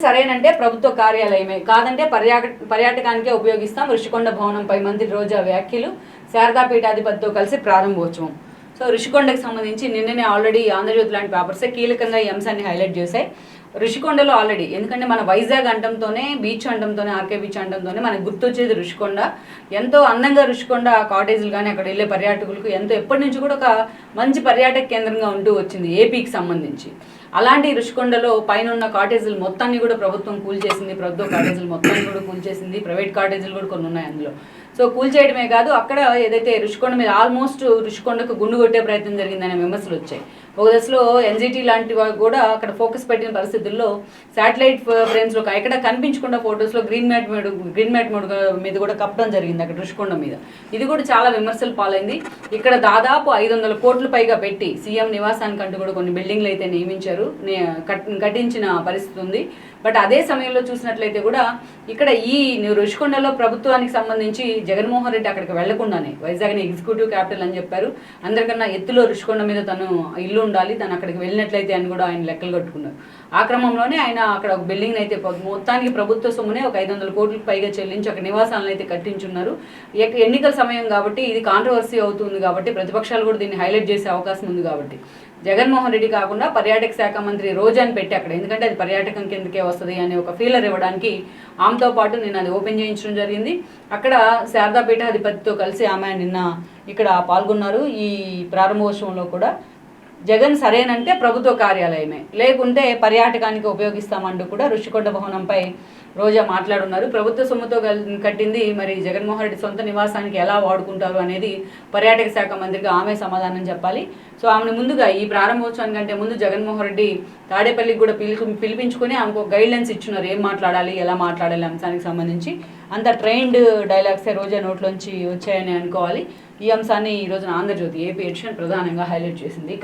సరేనంటే ప్రభుత్వ కార్యాలయమే, కాదంటే పర్యాటకానికే ఉపయోగిస్తాం ఋషికొండ భవనంపై మంత్రి రోజా వ్యాఖ్యలు. శారదా పీఠాధిపతితో కలిసి ప్రారంభోత్సవం. సో ఋషికొండకు సంబంధించి నిన్ననే ఆల్రెడీ ఆంధ్రజ్యోతి లాంటి పేపర్సే కీలకంగా ఈ అంశాన్ని హైలైట్ చేశాయి. ఋషికొండలో ఆల్రెడీ ఎందుకంటే మన వైజాగ్ అంటంతోనే బీచ్ అంటంతోనే ఆర్కే బీచ్ అంటంతోనే మనకు గుర్తొచ్చేది ఋషికొండ. ఎంతో అందంగా ఋషికొండ కాటేజీలు కానీ అక్కడ వెళ్ళే పర్యాటకులకు ఎంతో ఎప్పటి నుంచి కూడా ఒక మంచి పర్యాటక కేంద్రంగా ఉంటూ వచ్చింది ఏపీకి సంబంధించి. అలాంటి ఋషికొండలో పైన ఉన్న కాటేజీలు మొత్తాన్ని కూడా ప్రభుత్వం కూల్చేసింది. ప్రభుత్వ కాటేజీలు మొత్తాన్ని కూడా కూల్చేసింది. ప్రైవేట్ కాటేజీలు కూడా కొన్ని ఉన్నాయి అందులో. సో కూల్చేయడమే కాదు, అక్కడ ఏదైతే ఋషికొండ మీద ఆల్మోస్ట్ ఋషికొండకు గుండు కొట్టే ప్రయత్నం జరిగిందనే విమర్శలు వచ్చాయి. ఒక దశలో ఎన్జిటి లాంటి కూడా అక్కడ ఫోకస్ పెట్టిన పరిస్థితుల్లో శాటిలైట్ ఫ్రేమ్స్లో ఎక్కడ కనిపించకుండా ఫొటోస్లో గ్రీన్ మ్యాట్ మీద కూడా కప్పడం జరిగింది అక్కడ ఋషికొండ మీద. ఇది కూడా చాలా విమర్శలు పాలైంది. ఇక్కడ దాదాపు 500 కోట్లు పైగా పెట్టి సీఎం నివాసానికంటూ కూడా కొన్ని బిల్డింగ్లు అయితే నియమించారు, కట్టించిన పరిస్థితి ఉంది. బట్ అదే సమయంలో చూసినట్లయితే కూడా ఇక్కడ ఈ ఋషికొండలో ప్రభుత్వానికి సంబంధించి జగన్మోహన్ రెడ్డి అక్కడికి వెళ్లకుండానే వైజాగ్ని ఎగ్జిక్యూటివ్ క్యాపిటల్ అని చెప్పారు. అందరికన్నా ఎత్తులో ఋషికొండ మీద తను ఇల్లు ఉండాలి, తను అక్కడికి వెళ్ళినట్లయితే అని కూడా ఆయన లెక్కలు కట్టుకున్నారు. ఆ క్రమంలోనే ఆయన అక్కడ ఒక బిల్డింగ్ అయితే మొత్తానికి ప్రభుత్వ సొమ్మునే ఒక 500 కోట్లకు పైగా చెల్లించి అక్కడ నివాసాలను అయితే కట్టించున్నారు. ఎన్నికల సమయం కాబట్టి ఇది కాంట్రవర్సీ అవుతుంది కాబట్టి ప్రతిపక్షాలు కూడా దీన్ని హైలైట్ చేసే అవకాశం ఉంది. కాబట్టి జగన్మోహన్ రెడ్డి కాకుండా పర్యాటక శాఖ మంత్రి రోజాని పెట్టి అక్కడ, ఎందుకంటే అది పర్యాటకం కిందకే వస్తుంది అనే ఒక ఫీలర్ ఇవ్వడానికి ఆమెతో పాటు నేను అది ఓపెన్ చేయించడం జరిగింది. అక్కడ శారదా పీఠాధిపతితో కలిసి ఆమె నిన్న ఇక్కడ పాల్గొన్నారు. ఈ ప్రారంభోత్సవంలో కూడా జగన్ సరేనంటే ప్రభుత్వ కార్యాలయమే, లేకుంటే పర్యాటకానికి ఉపయోగిస్తామంటూ కూడా ఋషికొండ భవనంపై రోజా మాట్లాడున్నారు. ప్రభుత్వ సొమ్ముతో కట్టింది, మరి జగన్మోహన్ రెడ్డి సొంత నివాసానికి ఎలా వాడుకుంటారు అనేది పర్యాటక శాఖ మంత్రిగా ఆమె సమాధానం చెప్పాలి. సో ఆమెను ముందుగా ఈ ప్రారంభోత్సవానికంటే ముందు జగన్మోహన్ రెడ్డి తాడేపల్లికి కూడా పిలిపించుకొని ఆమెకు గైడ్లైన్స్ ఇచ్చున్నారు, ఏం మాట్లాడాలి ఎలా మాట్లాడాలి అంశానికి సంబంధించి. అంత ట్రైన్డ్ డైలాగ్సే రోజా నోట్లోంచి వచ్చాయని అనుకోవాలి. ఈ అంశాన్ని ఈ రోజున ఆంధ్రజ్యోతి ఏపీ ఎడిషన్ ప్రధానంగా హైలైట్ చేసింది.